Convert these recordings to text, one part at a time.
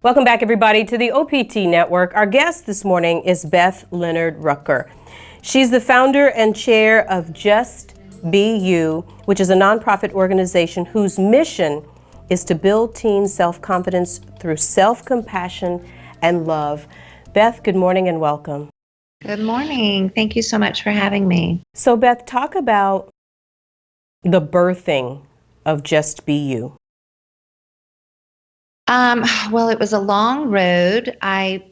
Welcome back, everybody, to the OPT Network. Our guest this morning is Beth Rucker. She's the founder and chair of Just Be You, which is a nonprofit organization whose mission is to build teen self-confidence through self-compassion and love. Beth, good morning and welcome. Good morning. Thank you so much for having me. So, Beth, talk about the birthing of Just Be You. Well, it was a long road. I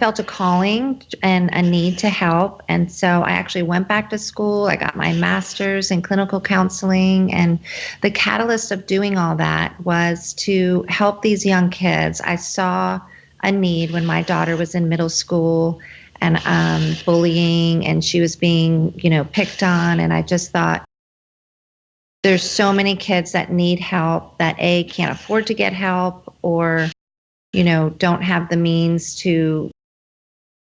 felt a calling and a need to help. And so I actually went back to school. I got my master's in clinical counseling. And the catalyst of doing all that was to help these young kids. I saw a need when my daughter was in middle school and bullying, and she was being, picked on. And I just thought, there's so many kids that need help that can't afford to get help or, don't have the means to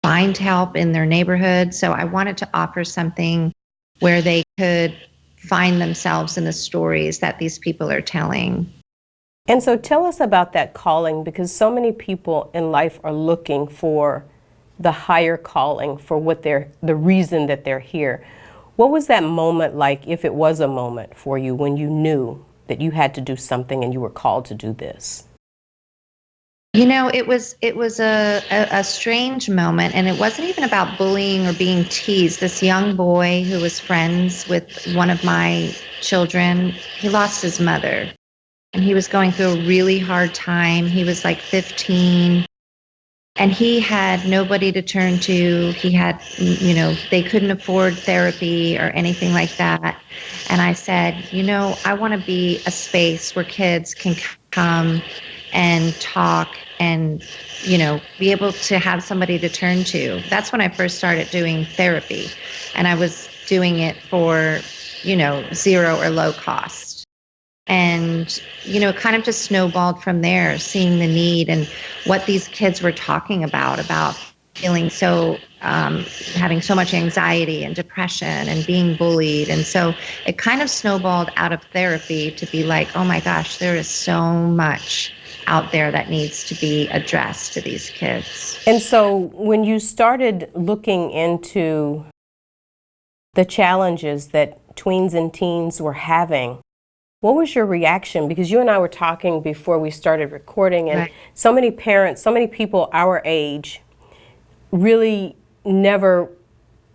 find help in their neighborhood. So I wanted to offer something where they could find themselves in the stories that these people are telling. And so tell us about that calling, because so many people in life are looking for the higher calling, for the reason that they're here. What was that moment like, if it was a moment for you, when you knew that you had to do something and you were called to do this? It was a strange moment, and it wasn't even about bullying or being teased. This young boy who was friends with one of my children, he lost his mother, and he was going through a really hard time. He was like 15. And he had nobody to turn to. He had, they couldn't afford therapy or anything like that. And I said, I want to be a space where kids can come and talk and, be able to have somebody to turn to. That's when I first started doing therapy. And I was doing it for, zero or low cost. And, it kind of just snowballed from there, seeing the need and what these kids were talking about feeling so, having so much anxiety and depression and being bullied. And so it kind of snowballed out of therapy to be like, oh my gosh, there is so much out there that needs to be addressed to these kids. And so when you started looking into the challenges that tweens and teens were having, what was your reaction? Because you and I were talking before we started recording, and right. So many parents, so many people our age really never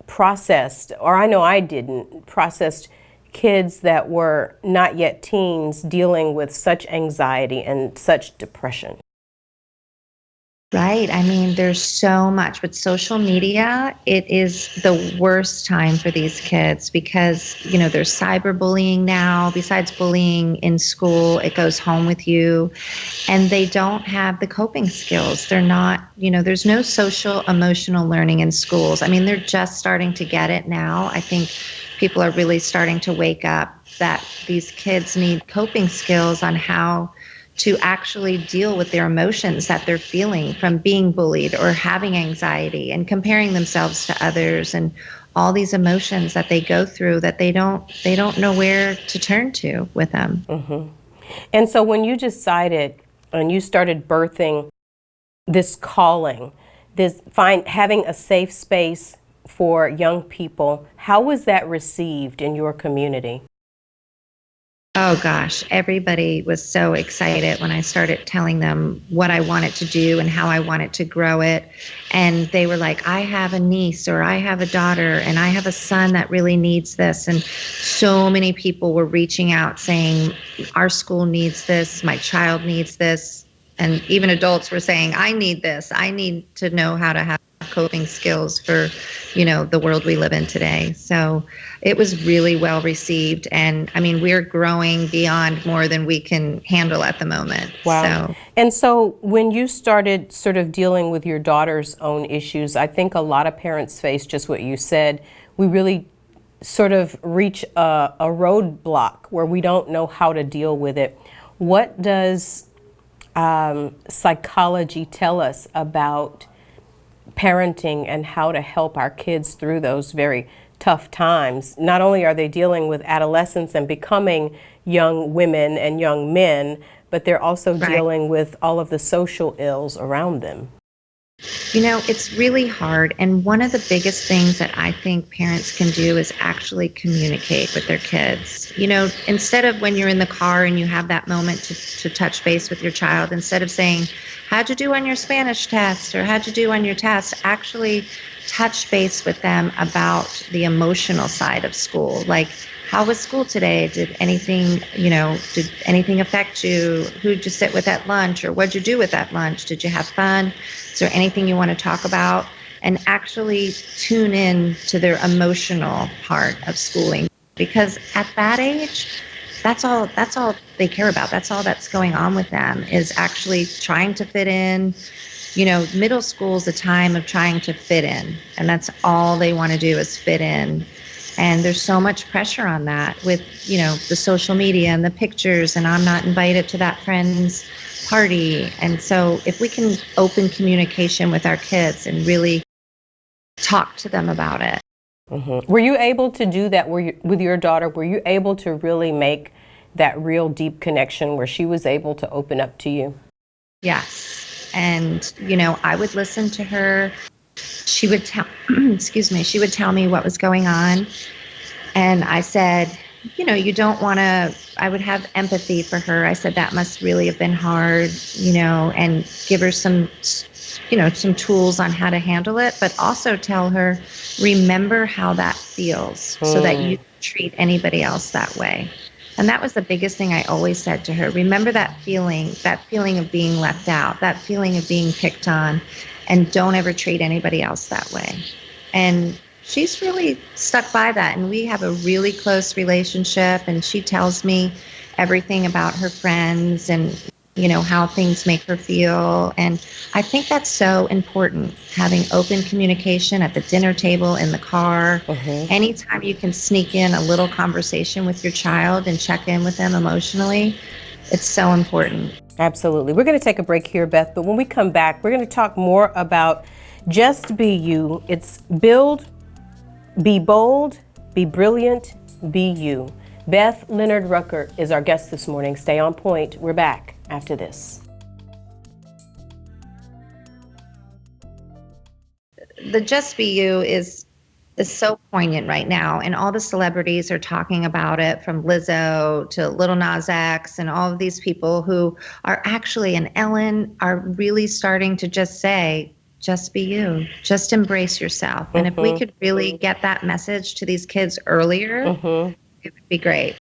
processed, or I know I didn't, processed kids that were not yet teens dealing with such anxiety and such depression. Right. I mean, there's so much. With social media, it is the worst time for these kids because, there's cyberbullying now. Besides bullying in school, it goes home with you. And they don't have the coping skills. They're not, there's no social emotional learning in schools. I mean, they're just starting to get it now. I think people are really starting to wake up that these kids need coping skills on how to actually deal with their emotions that they're feeling from being bullied or having anxiety and comparing themselves to others and all these emotions that they go through that they don't know where to turn to with them. Mm-hmm. And so when you decided and you started birthing this calling, having a safe space for young people, how was that received in your community? Oh gosh, everybody was so excited when I started telling them what I wanted to do and how I wanted to grow it. And they were like, I have a niece or I have a daughter and I have a son that really needs this. And so many people were reaching out saying, our school needs this, my child needs this. And even adults were saying, I need this. I need to know how to have coping skills for, the world we live in today. So it was really well received. And I mean, we're growing beyond more than we can handle at the moment. Wow. So. And so when you started sort of dealing with your daughter's own issues, I think a lot of parents face just what you said. We really sort of reach a roadblock where we don't know how to deal with it. What does psychology tell us about parenting and how to help our kids through those very tough times? Not only are they dealing with adolescence and becoming young women and young men, but they're also Right. dealing with all of the social ills around them. It's really hard. And one of the biggest things that I think parents can do is actually communicate with their kids. Instead of when you're in the car and you have that moment to touch base with your child, instead of saying, how'd you do on your Spanish test or how'd you do on your test, actually touch base with them about the emotional side of school. Like, how was school today? Did anything affect you? Who'd you sit with at lunch, or what'd you do with that lunch? Did you have fun? Is there anything you want to talk about? And actually tune in to their emotional part of schooling, because at that age, that's all they care about. That's all that's going on with them, is actually trying to fit in. Middle school is a time of trying to fit in, and that's all they want to do is fit in. And there's so much pressure on that with, the social media and the pictures, and I'm not invited to that friend's party. And so if we can open communication with our kids and really talk to them about it. Mm-hmm. Were you able to do that with your daughter? Were you able to really make that real deep connection where she was able to open up to you? Yes. And, I would listen to her. She would tell, she would tell me what was going on. And I said, you don't want to, I would have empathy for her. I said, that must really have been hard, and give her some tools on how to handle it, but also tell her, remember how that feels so that you treat anybody else that way. And that was the biggest thing I always said to her. Remember that feeling of being left out, that feeling of being picked on, and don't ever treat anybody else that way. And she's really stuck by that. And we have a really close relationship, and she tells me everything about her friends and, how things make her feel. And I think that's so important, having open communication at the dinner table, in the car. Mm-hmm. Anytime you can sneak in a little conversation with your child and check in with them emotionally, it's so important. Absolutely. We're going to take a break here, Beth, but when we come back, we're going to talk more about Just Be You. It's build, be bold, be brilliant, be you. Beth Leonard Rucker is our guest this morning. Stay on point. We're back after this. The Just Be You is so poignant right now, and all the celebrities are talking about it, from Lizzo to Lil Nas X, and all of these people who are actually, and Ellen, are really starting to just say, just be you, just embrace yourself. And if we could really get that message to these kids earlier, it would be great.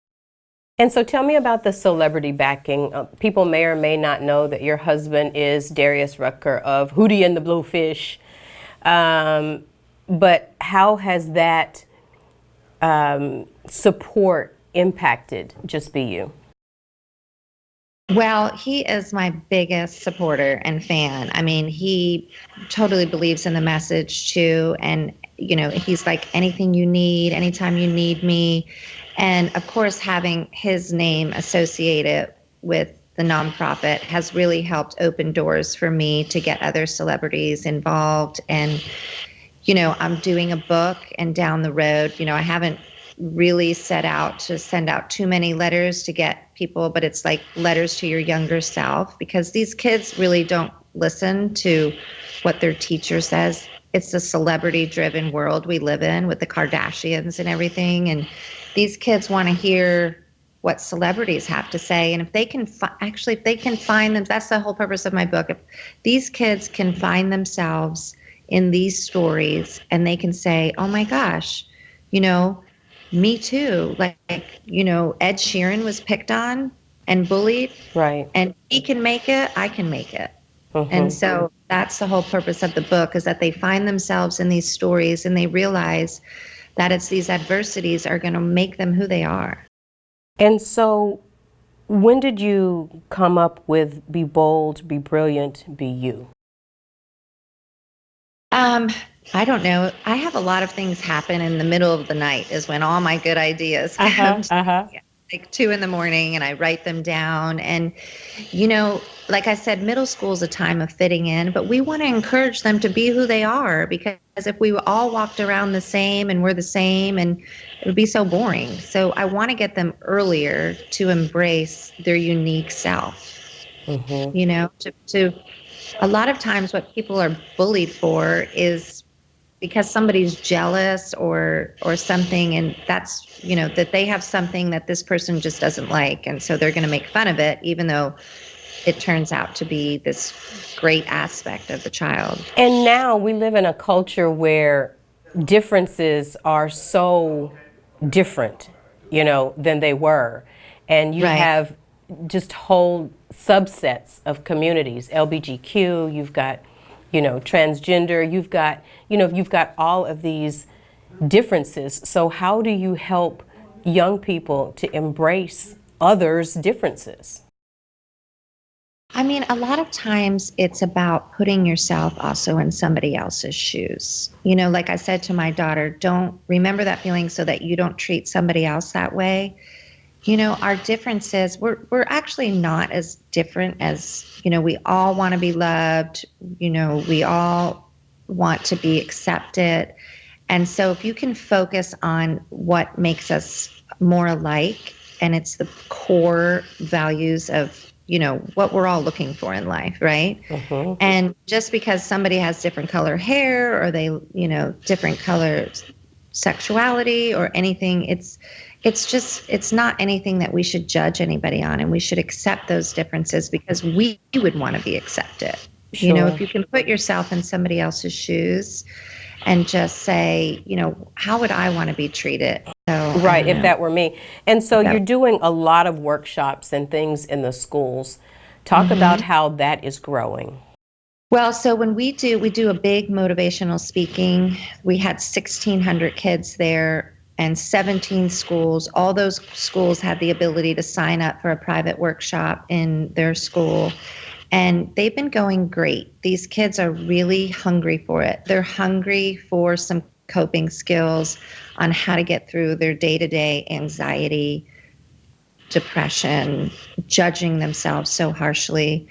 And so tell me about the celebrity backing. People may or may not know that your husband is Darius Rucker of Hootie and the Blowfish. But how has that support impacted Just Be You? Well, he is my biggest supporter and fan. I mean, he totally believes in the message too. And, he's like, anything you need, anytime you need me. And of course, having his name associated with the nonprofit has really helped open doors for me to get other celebrities involved. And, I'm doing a book, and down the road, I haven't really set out to send out too many letters to get people, but it's like letters to your younger self, because these kids really don't listen to what their teacher says. It's a celebrity-driven world we live in with the Kardashians and everything. And these kids want to hear what celebrities have to say. And if they can if they can find them, that's the whole purpose of my book. If these kids can find themselves in these stories, and they can say, oh my gosh, me too. Like, Ed Sheeran was picked on and bullied. Right. And he can make it, I can make it. And so that's the whole purpose of the book, is that they find themselves in these stories, and they realize that it's these adversities are going to make them who they are. And so when did you come up with Be Bold, Be Brilliant, Be You? I don't know. I have a lot of things happen in the middle of the night, is when all my good ideas come. Like 2 a.m, and I write them down. And, like I said, middle school is a time of fitting in, but we want to encourage them to be who they are, because if we all walked around the same and we're the same, and it would be so boring. So I want to get them earlier to embrace their unique self. Hmm. To a lot of times what people are bullied for is because somebody's jealous or something, and that's, that they have something that this person just doesn't like, and so they're going to make fun of it even though it turns out to be this great aspect of the child. And now we live in a culture where differences are so different, than they were. And you Right. have just whole subsets of communities, LBGQ, you've got, transgender, you've got all of these differences. So how do you help young people to embrace others' differences? I mean, a lot of times it's about putting yourself also in somebody else's shoes. Like I said to my daughter, don't remember that feeling so that you don't treat somebody else that way. Our differences, we're actually not as different as, we all want to be loved, we all want to be accepted. And so if you can focus on what makes us more alike, and it's the core values of, what we're all looking for in life, right? Hmm. And just because somebody has different color hair or they, different color sexuality or anything, it's not anything that we should judge anybody on, and we should accept those differences because we would want to be accepted. If Sure. you can put yourself in somebody else's shoes and just say, how would I want to be treated? So I Right, don't if know. that were me. And so you're That, doing a lot of workshops and things in the schools. Talk about Mhm. how that is growing. Well, so when we do a big motivational speaking. We had 1,600 kids there and 17 schools. All those schools had the ability to sign up for a private workshop in their school. And they've been going great. These kids are really hungry for it. They're hungry for some coping skills on how to get through their day-to-day anxiety, depression, judging themselves so harshly.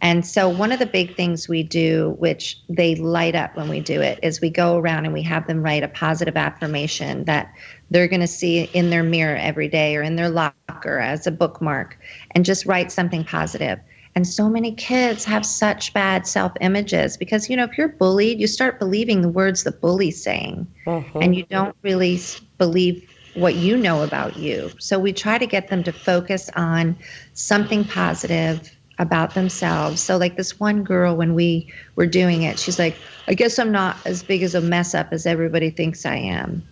And so, one of the big things we do, which they light up when we do it, is we go around and we have them write a positive affirmation that they're going to see in their mirror every day or in their locker as a bookmark, and just write something positive. And so many kids have such bad self images because, if you're bullied, you start believing the words the bully's saying, and Hmm. you don't really believe what you know about you. So we try to get them to focus on something positive about themselves. So, like this one girl, when we were doing it, she's like, I guess I'm not as big as a mess up as everybody thinks I am.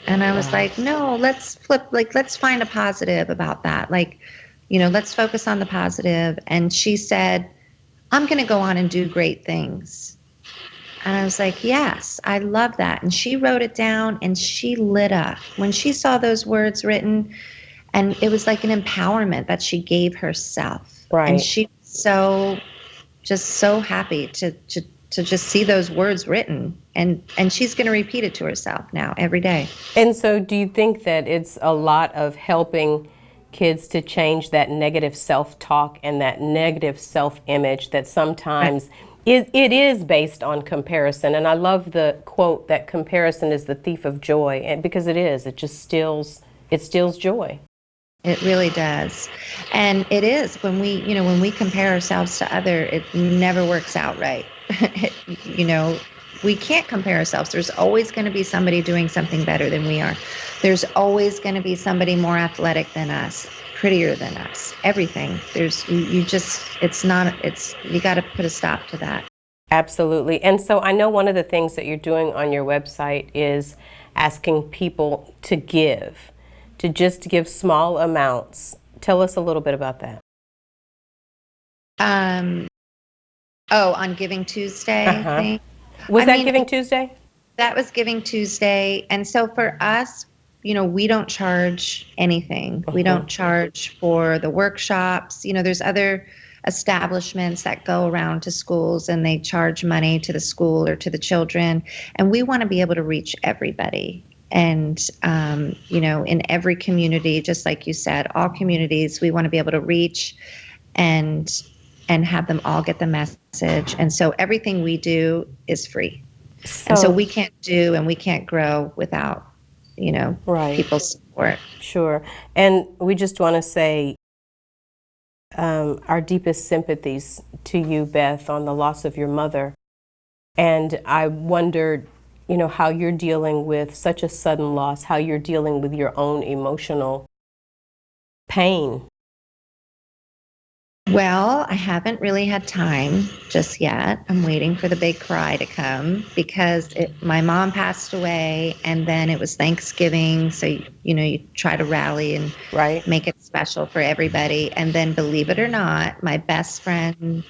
And I was Wow. like, no, let's flip, like, let's find a positive about that. Like, let's focus on the positive. And she said, I'm going to go on and do great things. And I was like, yes, I love that. And she wrote it down and she lit up when she saw those words written. And it was like an empowerment that she gave herself. And Right. she was just so happy to just see those words written. And she's going to repeat it to herself now every day. And so do you think that it's a lot of helping kids to change that negative self-talk and that negative self-image that Right. sometimes it is based on comparison? And I love the quote that comparison is the thief of joy, and because it is, it steals joy. It really does. And it is when we compare ourselves to other, it never works out right. you know, we can't compare ourselves. There's always going to be somebody doing something better than we are. There's always going to be somebody more athletic than us, prettier than us. Everything. You just it's not it's you got to put a stop to that. Absolutely. And so I know one of the things that you're doing on your website is asking people to give, to just give small amounts. Tell us a little bit about that. Um oh, on Giving Tuesday, I Uh-huh. think. Was I that mean, Giving Tuesday? that was Giving Tuesday. And so for us, we don't charge anything. We Uh-huh. don't charge for the workshops. There's other establishments that go around to schools and they charge money to the school or to the children. And we want to be able to reach everybody. And, in every community, just like you said, all communities, we want to be able to reach and have them all get the message. And so everything we do is free. And so So, we can't do and we can't grow without, right, people's support. sure. And we just want to say our deepest sympathies to you, Beth, on the loss of your mother. And I wondered, how you're dealing with such a sudden loss, how you're dealing with your own emotional pain. Well, I haven't really had time just yet. I'm waiting for the big cry to come because my mom passed away and then it was Thanksgiving. So, you try to rally and Right? make it special for everybody. And then, believe it or not, my best friend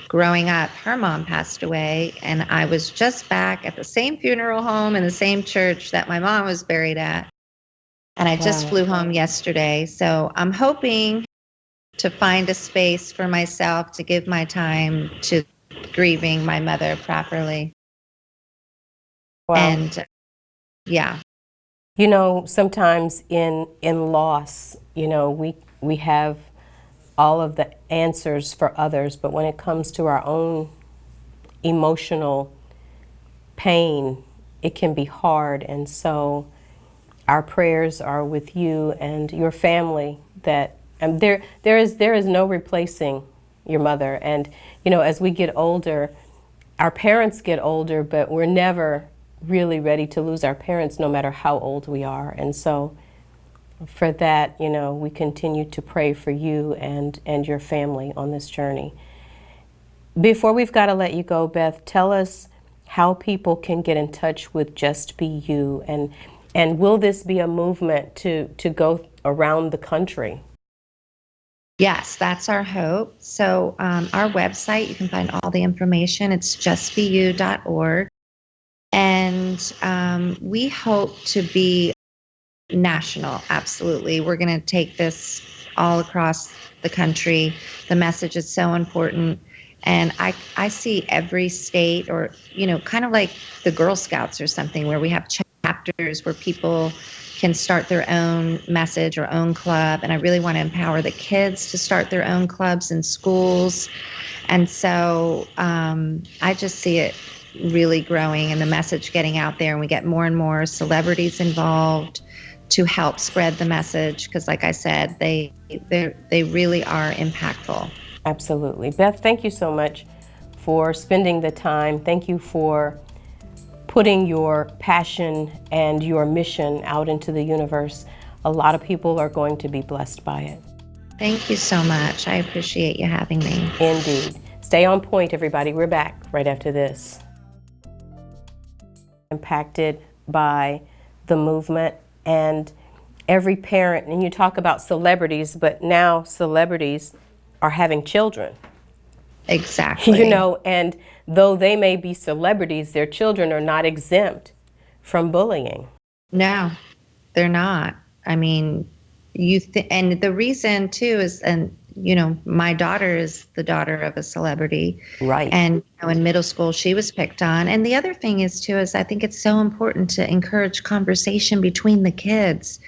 growing up, her mom passed away. And I was just back at the same funeral home in the same church that my mom was buried at. And I just Wow. flew home yesterday. So I'm hoping to find a space for myself to give my time to grieving my mother properly. Wow. And yeah. Sometimes in loss, we have all of the answers for others, but when it comes to our own emotional pain, it can be hard. And so our prayers are with you and your family, that there is no replacing your mother. And as we get older, our parents get older, but we're never really ready to lose our parents, no matter how old we are. And so for that, we continue to pray for you and your family on this journey. Before we've got to let you go, Beth, tell us how people can get in touch with Just Be You, and will this be a movement to go around the country? Yes, that's our hope. So our website, you can find all the information. It's justbeyou.org. And we hope to be national, absolutely. We're going to take this all across the country. The message is so important. And I see every state, or, kind of like the Girl Scouts or something, where we have chapters where people can start their own message or own club. And I really want to empower the kids to start their own clubs in schools. And so I just see it really growing and the message getting out there, and we get more and more celebrities involved to help spread the message, because like I said, they really are impactful. Absolutely. Beth, thank you so much for spending the time. Thank you for putting your passion and your mission out into the universe. A lot of people are going to be blessed by it. Thank you so much. I appreciate you having me. Indeed. Stay on point, everybody. We're back right after this. Impacted by the movement, and every parent, and you talk about celebrities, but now celebrities are having children. Exactly. And though they may be celebrities, their children are not exempt from bullying. No, they're not. I mean, and the reason too is, and my daughter is the daughter of a celebrity, Right? And in middle school she was picked on. And the other thing is too is I think it's so important to encourage conversation between the kids,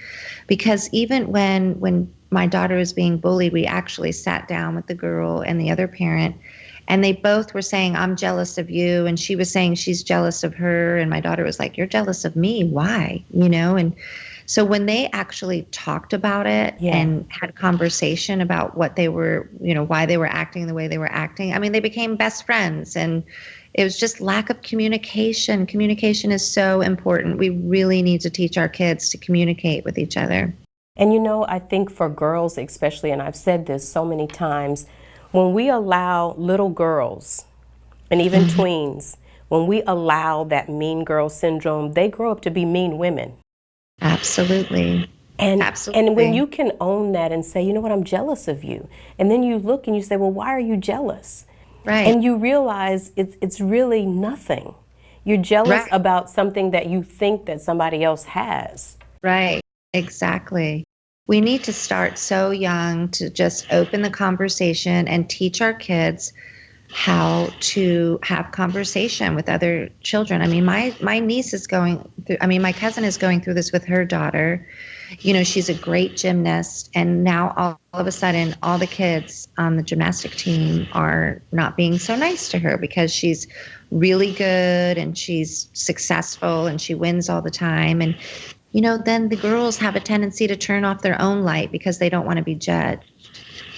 because even when my daughter was being bullied, we actually sat down with the girl and the other parent, and they both were saying, "I'm jealous of you," and she was saying she's jealous of her, and my daughter was like, "You're jealous of me? Why?" And so when they actually talked about it, Yeah. and had conversation about what they were, why they were acting the way they were acting, I mean, they became best friends. And it was just lack of communication. Communication is so important. We really need to teach our kids to communicate with each other. And I think for girls especially, and I've said this so many times, when we allow little girls and even tweens, when we allow that mean girl syndrome, they grow up to be mean women. Absolutely. Absolutely. And when you can own that and say, you know what, I'm jealous of you. And then you look and you say, well, why are you jealous? Right. And you realize it's really nothing. You're jealous Right. about something that you think that somebody else has. Right. Exactly. We need to start so young to just open the conversation and teach our kids how to have conversation with other children. I mean, my niece is going through, my cousin is going through this with her daughter. She's a great gymnast, and now all of a sudden, all the kids on the gymnastic team are not being so nice to her because she's really good and she's successful and she wins all the time. And, then the girls have a tendency to turn off their own light because they don't want to be judged.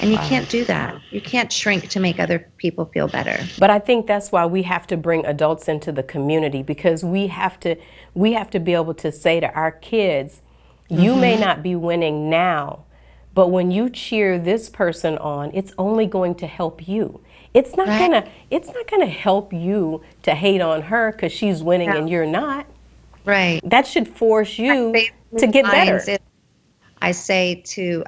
And you can't do that. You can't shrink to make other people feel better. But I think that's why we have to bring adults into the community, because we have to be able to say to our kids, you may not be winning now, but when you cheer this person on, it's only going to help you. It's not gonna help you to hate on her because she's winning and you're not. Right. That should force you to get better. I say to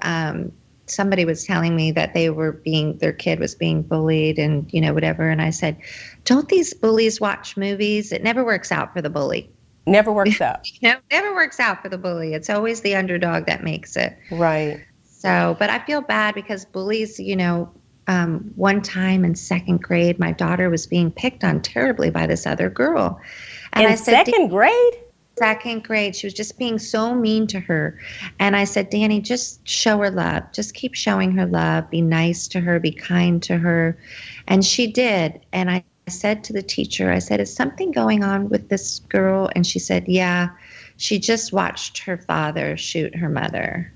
somebody was telling me that their kid was being bullied and, whatever. And I said, don't these bullies watch movies? It never works out for the bully. Never works out. Never works out for the bully. It's always the underdog that makes it. Right. So, but I feel bad because bullies, one time in second grade, my daughter was being picked on terribly by this other girl. And I said, second grade? Second grade. She was just being so mean to her. And I said, Danny, just show her love. Just keep showing her love. Be nice to her. Be kind to her. And she did. And I said to the teacher, I said, is something going on with this girl? And she said, yeah, she just watched her father shoot her mother.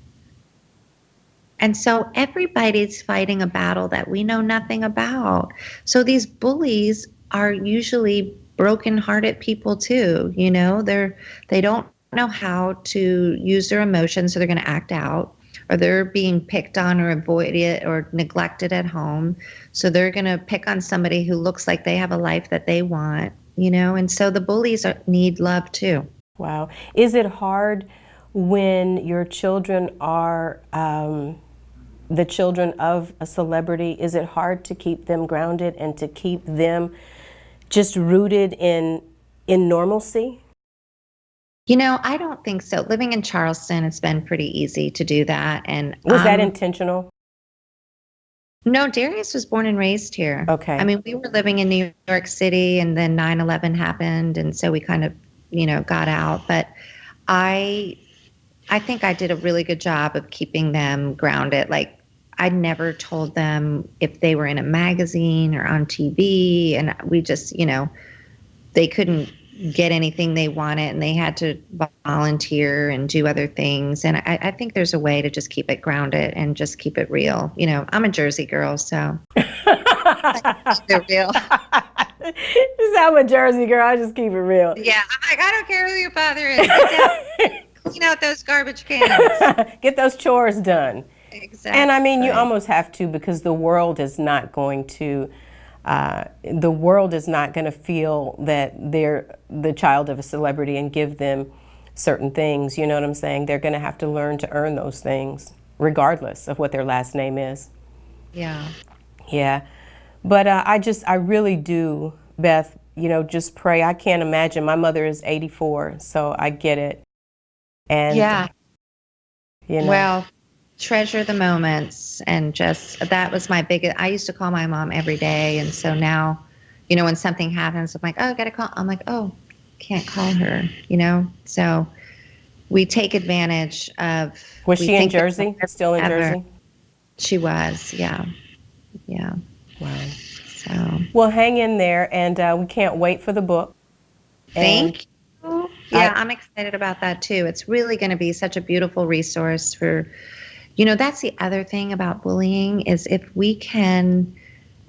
And so everybody's fighting a battle that we know nothing about. So these bullies are usually broken-hearted people too. They don't know how to use their emotions, so they're going to act out, or they're being picked on or avoided or neglected at home. So they're going to pick on somebody who looks like they have a life that they want, and so the bullies need love too. Wow. Is it hard when your children are the children of a celebrity? Is it hard to keep them grounded and to keep them just rooted in normalcy? I don't think so. Living in Charleston, it's been pretty easy to do that. And was that intentional? No, Darius was born and raised here. Okay. I mean, we were living in New York City, and then 9/11 happened, and so we kind of, got out. But I think I did a really good job of keeping them grounded. Like, I never told them if they were in a magazine or on TV, and we just, they couldn't get anything they wanted, and they had to volunteer and do other things. And I think there's a way to just keep it grounded and just keep it real. I'm a Jersey girl, so keep it real. I'm a Jersey girl. I just keep it real. Yeah, I'm like, I don't care who your father is. Clean out those garbage cans. Get those chores done. Exactly. And I mean, you almost have to, because the world is not going to feel that they're the child of a celebrity and give them certain things. You know what I'm saying? They're going to have to learn to earn those things, regardless of what their last name is. Yeah. Yeah. But I really do, Beth, just pray. I can't imagine. My mother is 84, so I get it. And yeah. Well, treasure the moments, and that was my biggest. I used to call my mom every day, and so now, when something happens, I'm like, oh, I gotta call. I'm like, oh, can't call her. So we take advantage of. Was she in Jersey? Still in Jersey? She was, yeah. Wow. So well, hang in there, and we can't wait for the book. Thank you. Yeah, I'm excited about that too. It's really going to be such a beautiful resource for. That's the other thing about bullying, is if we can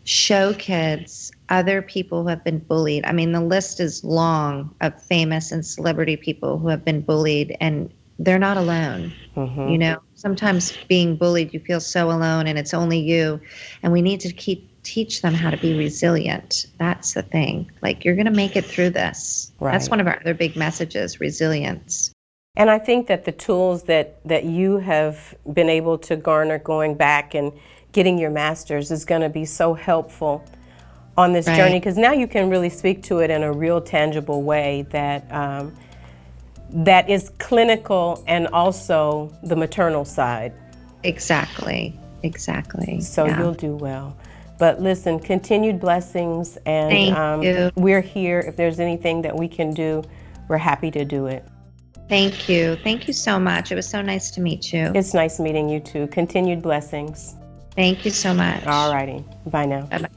show kids other people who have been bullied. I mean, the list is long of famous and celebrity people who have been bullied, and they're not alone. Mm-hmm. Sometimes being bullied, you feel so alone, and it's only you. And we need to teach them how to be resilient. That's the thing. Like, you're going to make it through this. Right. That's one of our other big messages, resilience. And I think that the tools that you have been able to garner going back and getting your master's is going to be so helpful on this journey, because now you can really speak to it in a real tangible way that that is clinical and also the maternal side. Exactly. So you'll do well. But listen, continued blessings, and Thank you. We're here. If there's anything that we can do, we're happy to do it. Thank you. Thank you so much. It was so nice to meet you. It's nice meeting you too. Continued blessings. Thank you so much. All righty. Bye now. Bye-bye.